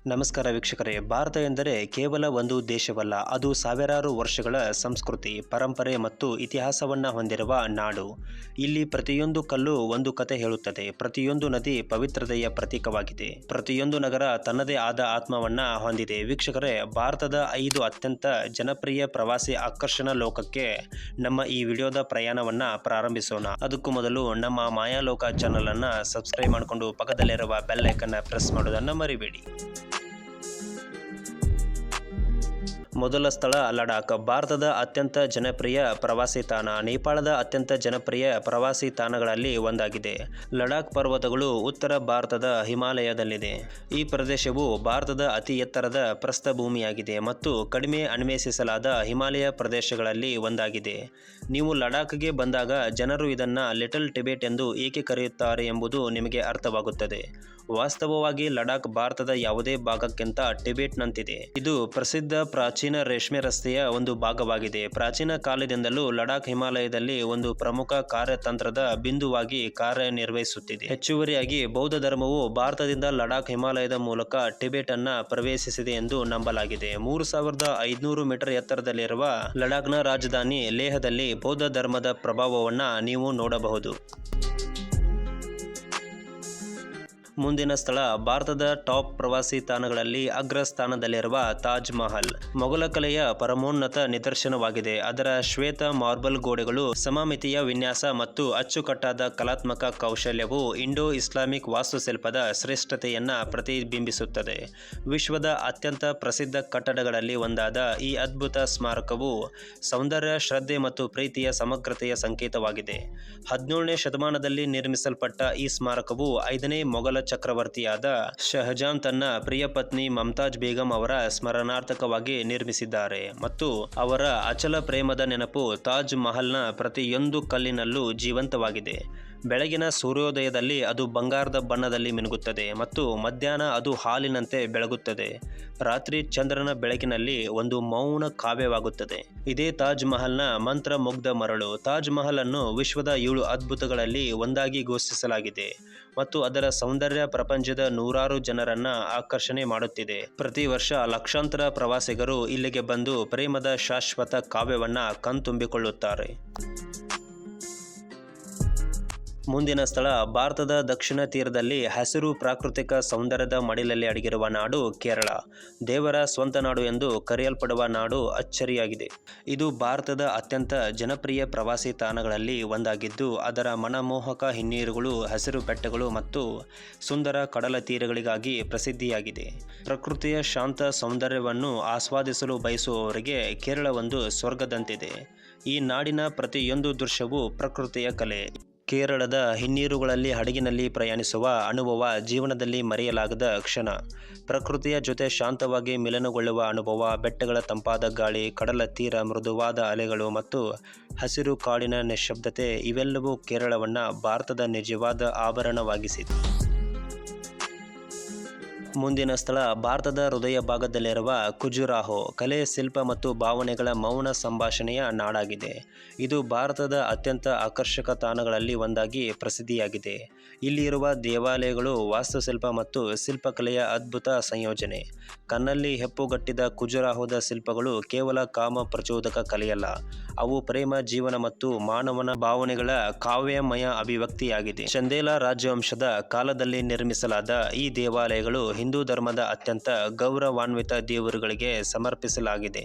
ನಮಸ್ಕಾರ ವೀಕ್ಷಕರೇ. ಭಾರತ ಎಂದರೆ ಕೇವಲ ಒಂದು ದೇಶವಲ್ಲ, ಅದು ಸಾವಿರಾರು ವರ್ಷಗಳ ಸಂಸ್ಕೃತಿ, ಪರಂಪರೆ ಮತ್ತು ಇತಿಹಾಸವನ್ನು ಹೊಂದಿರುವ ನಾಡು. ಇಲ್ಲಿ ಪ್ರತಿಯೊಂದು ಕಲ್ಲು ಒಂದು ಕತೆ ಹೇಳುತ್ತದೆ, ಪ್ರತಿಯೊಂದು ನದಿ ಪವಿತ್ರತೆಯ ಪ್ರತೀಕವಾಗಿದೆ, ಪ್ರತಿಯೊಂದು ನಗರ ತನ್ನದೇ ಆದ ಆತ್ಮವನ್ನು ಹೊಂದಿದೆ. ವೀಕ್ಷಕರೇ, ಭಾರತದ 5 ಅತ್ಯಂತ ಜನಪ್ರಿಯ ಪ್ರವಾಸಿ ಆಕರ್ಷಣಾ ಲೋಕಕ್ಕೆ ನಮ್ಮ ಈ ವಿಡಿಯೋದ ಪ್ರಯಾಣವನ್ನು ಪ್ರಾರಂಭಿಸೋಣ. ಅದಕ್ಕೂ ಮೊದಲು ನಮ್ಮ ಮಾಯಾಲೋಕ ಚಾನಲನ್ನು ಸಬ್ಸ್ಕ್ರೈಬ್ ಮಾಡಿಕೊಂಡು ಪಕ್ಕದಲ್ಲಿರುವ ಬೆಲ್ ಐಕನ್ನ ಪ್ರೆಸ್ ಮಾಡೋದನ್ನು ಮರಿಬೇಡಿ. ಮೊದಲ ಸ್ಥಳ ಲಡಾಖ್. ಭಾರತದ ಅತ್ಯಂತ ಜನಪ್ರಿಯ ಪ್ರವಾಸಿ ತಾಣ. ನೇಪಾಳದ ಅತ್ಯಂತ ಜನಪ್ರಿಯ ಪ್ರವಾಸಿ ತಾಣಗಳಲ್ಲಿ ಒಂದಾಗಿದೆ. ಲಡಾಖ್ ಪರ್ವತಗಳು ಉತ್ತರ ಭಾರತದ ಹಿಮಾಲಯದಲ್ಲಿದೆ. ಈ ಪ್ರದೇಶವು ಭಾರತದ ಅತಿ ಎತ್ತರದ ಪ್ರಸ್ಥಭೂಮಿಯಾಗಿದೆ ಮತ್ತು ಕಡಿಮೆ ಅನ್ವೇಷಿಸಲಾದ ಹಿಮಾಲಯ ಪ್ರದೇಶಗಳಲ್ಲಿ ಒಂದಾಗಿದೆ. ನೀವು ಲಡಾಖ್ಗೆ ಬಂದಾಗ ಜನರು ಇದನ್ನು ಲಿಟಲ್ ಟಿಬೆಟ್ ಎಂದು ಏಕೆ ಕರೆಯುತ್ತಾರೆ ಎಂಬುದು ನಿಮಗೆ ಅರ್ಥವಾಗುತ್ತದೆ. ವಾಸ್ತವವಾಗಿ ಲಡಾಖ್ ಭಾರತದ ಯಾವುದೇ ಭಾಗಕ್ಕಿಂತ ಟಿಬೆಟ್ನಂತಿದೆ. ಇದು ಪ್ರಸಿದ್ಧ ಪ್ರಾಚೀನ ರೇಷ್ಮೆ ರಸ್ತೆಯ ಒಂದು ಭಾಗವಾಗಿದೆ. ಪ್ರಾಚೀನ ಕಾಲದಿಂದಲೂ ಲಡಾಖ್ ಹಿಮಾಲಯದಲ್ಲಿ ಒಂದು ಪ್ರಮುಖ ಕಾರ್ಯತಂತ್ರದ ಬಿಂದುವಾಗಿ ಕಾರ್ಯನಿರ್ವಹಿಸುತ್ತಿದೆ. ಹೆಚ್ಚುವರಿಯಾಗಿ ಬೌದ್ಧ ಧರ್ಮವು ಭಾರತದಿಂದ ಲಡಾಖ್ ಹಿಮಾಲಯದ ಮೂಲಕ ಟಿಬೆಟ್ ಅನ್ನ ಪ್ರವೇಶಿಸಿದೆ ಎಂದು ನಂಬಲಾಗಿದೆ. 3500 ಮೀಟರ್ ಎತ್ತರದಲ್ಲಿರುವ ಲಡಾಖ್ನ ರಾಜಧಾನಿ ಲೇಹದಲ್ಲಿ ಬೌದ್ಧ ಧರ್ಮದ ಪ್ರಭಾವವನ್ನು ನೀವು ನೋಡಬಹುದು. ಮುಂದಿನ ಸ್ಥಳ ಭಾರತದ ಟಾಪ್ ಪ್ರವಾಸಿ ತಾಣಗಳಲ್ಲಿ ಅಗ್ರ ಸ್ಥಾನದಲ್ಲಿರುವ ತಾಜ್ ಮಹಲ್. ಮೊಘಲ ಕಲೆಯ ಪರಮೋನ್ನತ ನಿದರ್ಶನವಾಗಿದೆ. ಅದರ ಶ್ವೇತ ಮಾರ್ಬಲ್ ಗೋಡೆಗಳು, ಸಮಮಿತಿಯ ವಿನ್ಯಾಸ ಮತ್ತು ಅಚ್ಚುಕಟ್ಟಾದ ಕಲಾತ್ಮಕ ಕೌಶಲ್ಯವು ಇಂಡೋ ಇಸ್ಲಾಮಿಕ್ ವಾಸ್ತುಶಿಲ್ಪದ ಶ್ರೇಷ್ಠತೆಯನ್ನು ಪ್ರತಿಬಿಂಬಿಸುತ್ತದೆ. ವಿಶ್ವದ ಅತ್ಯಂತ ಪ್ರಸಿದ್ಧ ಕಟ್ಟಡಗಳಲ್ಲಿ ಒಂದಾದ ಈ ಅದ್ಭುತ ಸ್ಮಾರಕವು ಸೌಂದರ್ಯ, ಶ್ರದ್ಧೆ ಮತ್ತು ಪ್ರೀತಿಯ ಸಮಗ್ರತೆಯ ಸಂಕೇತವಾಗಿದೆ. 17ನೇ ಶತಮಾನದಲ್ಲಿ ನಿರ್ಮಿಸಲ್ಪಟ್ಟ ಈ ಸ್ಮಾರಕವು 5ನೇ ಮೊಘಲ ಚಕ್ರವರ್ತಿಯಾದ ಶಹಜಾನ್ ತನ್ನ ಪ್ರಿಯ ಪತ್ನಿ ಮಮ್ತಾಜ್ ಬೇಗಂ ಅವರ ಸ್ಮರಣಾರ್ಥಕವಾಗಿ ನಿರ್ಮಿಸಿದ್ದಾರೆ ಮತ್ತು ಅವರ ಅಚಲ ಪ್ರೇಮದ ನೆನಪು ತಾಜ್ ಮಹಲ್ನ ಪ್ರತಿಯೊಂದು ಕಲ್ಲಿನಲ್ಲೂ ಜೀವಂತವಾಗಿದೆ. ಬೆಳಗಿನ ಸೂರ್ಯೋದಯದಲ್ಲಿ ಅದು ಬಂಗಾರದ ಬಣ್ಣದಲ್ಲಿ ಮಿನುಗುತ್ತದೆ ಮತ್ತು ಮಧ್ಯಾಹ್ನ ಅದು ಹಾಲಿನಂತೆ ಬೆಳಗುತ್ತದೆ. ರಾತ್ರಿ ಚಂದ್ರನ ಬೆಳಕಿನಲ್ಲಿ ಒಂದು ಮೌನ ಕಾವ್ಯವಾಗುತ್ತದೆ. ಇದೇ ತಾಜ್ ಮಹಲ್ನ ಮಂತ್ರ ಮುಗ್ಧ ಮರಳು. ತಾಜ್ ಮಹಲ್ ಅನ್ನು ವಿಶ್ವದ 7 ಅದ್ಭುತಗಳಲ್ಲಿ ಒಂದಾಗಿ ಘೋಷಿಸಲಾಗಿದೆ ಮತ್ತು ಅದರ ಸೌಂದರ್ಯ ಪ್ರಪಂಚದ ನೂರಾರು ಜನರನ್ನ ಆಕರ್ಷಣೆ ಮಾಡುತ್ತಿದೆ. ಪ್ರತಿ ವರ್ಷ ಲಕ್ಷಾಂತರ ಪ್ರವಾಸಿಗರು ಇಲ್ಲಿಗೆ ಬಂದು ಪ್ರೇಮದ ಶಾಶ್ವತ ಕಾವ್ಯವನ್ನ ಕಣ್ತುಂಬಿಕೊಳ್ಳುತ್ತಾರೆ. ಮುಂದಿನ ಸ್ಥಳ ಭಾರತದ ದಕ್ಷಿಣ ತೀರದಲ್ಲಿ ಹಸಿರು ಪ್ರಾಕೃತಿಕ ಸೌಂದರ್ಯದ ಮಡಿಲಲ್ಲಿ ಅಡಗಿರುವ ನಾಡು ಕೇರಳ. ದೇವರ ಸ್ವಂತ ನಾಡು ಎಂದು ಕರೆಯಲ್ಪಡುವ ನಾಡು ಅಚ್ಚರಿಯಾಗಿದೆ. ಇದು ಭಾರತದ ಅತ್ಯಂತ ಜನಪ್ರಿಯ ಪ್ರವಾಸಿ ತಾಣಗಳಲ್ಲಿ ಒಂದಾಗಿದ್ದು, ಅದರ ಮನಮೋಹಕ ಹಿನ್ನೀರುಗಳು, ಹಸಿರು ಬೆಟ್ಟಗಳು ಮತ್ತು ಸುಂದರ ಕಡಲ ತೀರಗಳಿಗಾಗಿ ಪ್ರಸಿದ್ಧಿಯಾಗಿದೆ. ಪ್ರಕೃತಿಯ ಶಾಂತ ಸೌಂದರ್ಯವನ್ನು ಆಸ್ವಾದಿಸಲು ಬಯಸುವವರಿಗೆ ಕೇರಳ ಒಂದು ಸ್ವರ್ಗದಂತಿದೆ. ಈ ನಾಡಿನ ಪ್ರತಿಯೊಂದು ದೃಶ್ಯವೂ ಪ್ರಕೃತಿಯ ಕಲೆ. ಕೇರಳದ ಹಿನ್ನೀರುಗಳಲ್ಲಿ ಹಡಗಿನಲ್ಲಿ ಪ್ರಯಾಣಿಸುವ ಅನುಭವ ಜೀವನದಲ್ಲಿ ಮರೆಯಲಾಗದ ಕ್ಷಣ. ಪ್ರಕೃತಿಯ ಜೊತೆ ಶಾಂತವಾಗಿ ಮಿಲನಗೊಳ್ಳುವ ಅನುಭವ, ಬೆಟ್ಟಗಳ ತಂಪಾದ ಗಾಳಿ, ಕಡಲ ತೀರ, ಮೃದುವಾದ ಅಲೆಗಳು ಮತ್ತು ಹಸಿರು ಕಾಡಿನ ನಿಶ್ಶಬ್ದತೆ ಇವೆಲ್ಲವೂ ಕೇರಳವನ್ನು ಭಾರತದ ನಿಜವಾದ ಆಭರಣವಾಗಿಸಿದೆ. ಮುಂದಿನ ಸ್ಥಳ ಭಾರತದ ಹೃದಯ ಭಾಗದಲ್ಲಿರುವ ಖಜುರಾಹೋ. ಕಲೆ, ಶಿಲ್ಪ ಮತ್ತು ಭಾವನೆಗಳ ಮೌನ ಸಂಭಾಷಣೆಯ ನಾಡಾಗಿದೆ. ಇದು ಭಾರತದ ಅತ್ಯಂತ ಆಕರ್ಷಕ ತಾಣಗಳಲ್ಲಿ ಒಂದಾಗಿ ಪ್ರಸಿದ್ಧಿಯಾಗಿದೆ. ಇಲ್ಲಿರುವ ದೇವಾಲಯಗಳು ವಾಸ್ತುಶಿಲ್ಪ ಮತ್ತು ಶಿಲ್ಪಕಲೆಯ ಅದ್ಭುತ ಸಂಯೋಜನೆ. ಕಣ್ಣಲ್ಲಿ ಹೆಪ್ಪುಗಟ್ಟಿದ ಖಜುರಾಹೋದ ಶಿಲ್ಪಗಳು ಕೇವಲ ಕಾಮ ಪ್ರಚೋದಕ ಕಲೆಯಲ್ಲ, ಅವು ಪ್ರೇಮ, ಜೀವನ ಮತ್ತು ಮಾನವನ ಭಾವನೆಗಳ ಕಾವ್ಯಮಯ ಅಭಿವ್ಯಕ್ತಿಯಾಗಿದೆ. ಚಂದೇಲ ರಾಜವಂಶದ ಕಾಲದಲ್ಲಿ ನಿರ್ಮಿಸಲಾದ ಈ ದೇವಾಲಯಗಳು ಹಿಂದೂ ಧರ್ಮದ ಅತ್ಯಂತ ಗೌರವಾನ್ವಿತ ದೇವರುಗಳಿಗೆ ಸಮರ್ಪಿಸಲಾಗಿದೆ.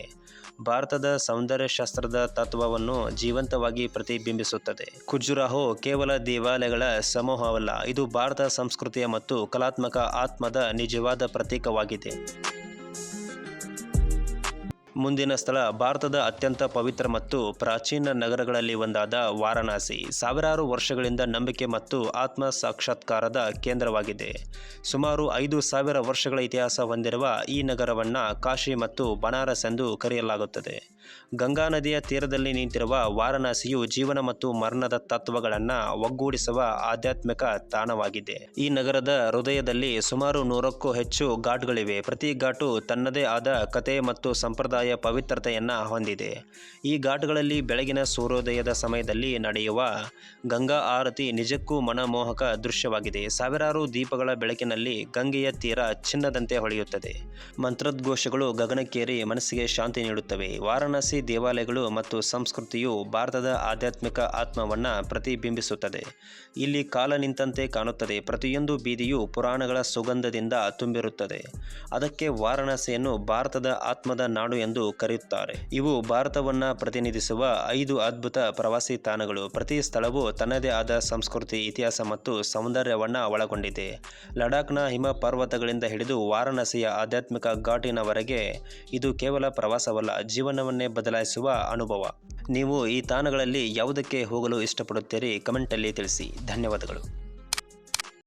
ಭಾರತದ ಸೌಂದರ್ಯಶಾಸ್ತ್ರದ ತತ್ವವನ್ನು ಜೀವಂತವಾಗಿ ಪ್ರತಿಬಿಂಬಿಸುತ್ತದೆ. ಖಜುರಾಹೋ ಕೇವಲ ದೇವಾಲಯಗಳ ಸಮೂಹವಲ್ಲ, ಇದು ಭಾರತ ಸಂಸ್ಕೃತಿಯ ಮತ್ತು ಕಲಾತ್ಮಕ ಆತ್ಮದ ನಿಜವಾದ ಪ್ರತೀಕವಾಗಿದೆ. ಮುಂದಿನ ಸ್ಥಳ ಭಾರತದ ಅತ್ಯಂತ ಪವಿತ್ರ ಮತ್ತು ಪ್ರಾಚೀನ ನಗರಗಳಲ್ಲಿ ಒಂದಾದ ವಾರಣಾಸಿ. ಸಾವಿರಾರು ವರ್ಷಗಳಿಂದ ನಂಬಿಕೆ ಮತ್ತು ಆತ್ಮ ಸಾಕ್ಷಾತ್ಕಾರದ ಕೇಂದ್ರವಾಗಿದೆ. ಸುಮಾರು 5000 ವರ್ಷಗಳ ಇತಿಹಾಸ ಹೊಂದಿರುವ ಈ ನಗರವನ್ನು ಕಾಶಿ ಮತ್ತು ಬನಾರಸ್ ಎಂದು ಕರೆಯಲಾಗುತ್ತದೆ. ಗಂಗಾ ನದಿಯ ತೀರದಲ್ಲಿ ನಿಂತಿರುವ ವಾರಣಾಸಿಯು ಜೀವನ ಮತ್ತು ಮರಣದ ತತ್ವಗಳನ್ನು ಒಗ್ಗೂಡಿಸುವ ಆಧ್ಯಾತ್ಮಿಕ ತಾಣವಾಗಿದೆ. ಈ ನಗರದ ಹೃದಯದಲ್ಲಿ ಸುಮಾರು 100ಕ್ಕೂ ಹೆಚ್ಚು ಘಾಟ್ಗಳಿವೆ. ಪ್ರತಿ ಘಾಟು ತನ್ನದೇ ಆದ ಕಥೆ ಮತ್ತು ಸಂಪ್ರದಾಯ ಪವಿತ್ರತೆಯನ್ನು ಹೊಂದಿದೆ. ಈ ಘಾಟ್ಗಳಲ್ಲಿ ಬೆಳಗಿನ ಸೂರ್ಯೋದಯದ ಸಮಯದಲ್ಲಿ ನಡೆಯುವ ಗಂಗಾ ಆರತಿ ನಿಜಕ್ಕೂ ಮನಮೋಹಕ ದೃಶ್ಯವಾಗಿದೆ. ಸಾವಿರಾರು ದೀಪಗಳ ಬೆಳಕಿನಲ್ಲಿ ಗಂಗೆಯ ತೀರ ಚಿನ್ನದಂತೆ ಹೊಳೆಯುತ್ತದೆ. ಮಂತ್ರೋದ್ಘೋಷಗಳು ಗಗನಕ್ಕೇರಿ ಮನಸ್ಸಿಗೆ ಶಾಂತಿ ನೀಡುತ್ತವೆ. ವಾರಣಾಸಿ ದೇವಾಲಯಗಳು ಮತ್ತು ಸಂಸ್ಕೃತಿಯು ಭಾರತದ ಆಧ್ಯಾತ್ಮಿಕ ಆತ್ಮವನ್ನು ಪ್ರತಿಬಿಂಬಿಸುತ್ತದೆ. ಇಲ್ಲಿ ಕಾಲ ನಿಂತಂತೆ ಕಾಣುತ್ತದೆ. ಪ್ರತಿಯೊಂದು ಬೀದಿಯು ಪುರಾಣಗಳ ಸುಗಂಧದಿಂದ ತುಂಬಿರುತ್ತದೆ. ಅದಕ್ಕೆ ವಾರಣಾಸಿಯನ್ನು ಭಾರತದ ಆತ್ಮದ ನಾಡು ಎಂದು ಕರೆಯುತ್ತಾರೆ. ಇವು ಭಾರತವನ್ನು ಪ್ರತಿನಿಧಿಸುವ 5 ಅದ್ಭುತ ಪ್ರವಾಸಿ ತಾಣಗಳು. ಪ್ರತಿ ಸ್ಥಳವು ತನ್ನದೇ ಆದ ಸಂಸ್ಕೃತಿ, ಇತಿಹಾಸ ಮತ್ತು ಸೌಂದರ್ಯವನ್ನು ಒಳಗೊಂಡಿದೆ. ಲಡಾಖ್ನ ಹಿಮ ಪರ್ವತಗಳಿಂದ ಹಿಡಿದು ವಾರಣಾಸಿಯ ಆಧ್ಯಾತ್ಮಿಕ ಘಾಟಿನವರೆಗೆ ಇದು ಕೇವಲ ಪ್ರವಾಸವಲ್ಲ, ಜೀವನವನ್ನೇ ಬದಲಾಯಿಸುವ ಅನುಭವ. ನೀವು ಈ ತಾಣಗಳಲ್ಲಿ ಯಾವುದಕ್ಕೆ ಹೋಗಲು ಇಷ್ಟಪಡುತ್ತೀರಿ? ಕಮೆಂಟಲ್ಲಿ ತಿಳಿಸಿ. ಧನ್ಯವಾದಗಳು.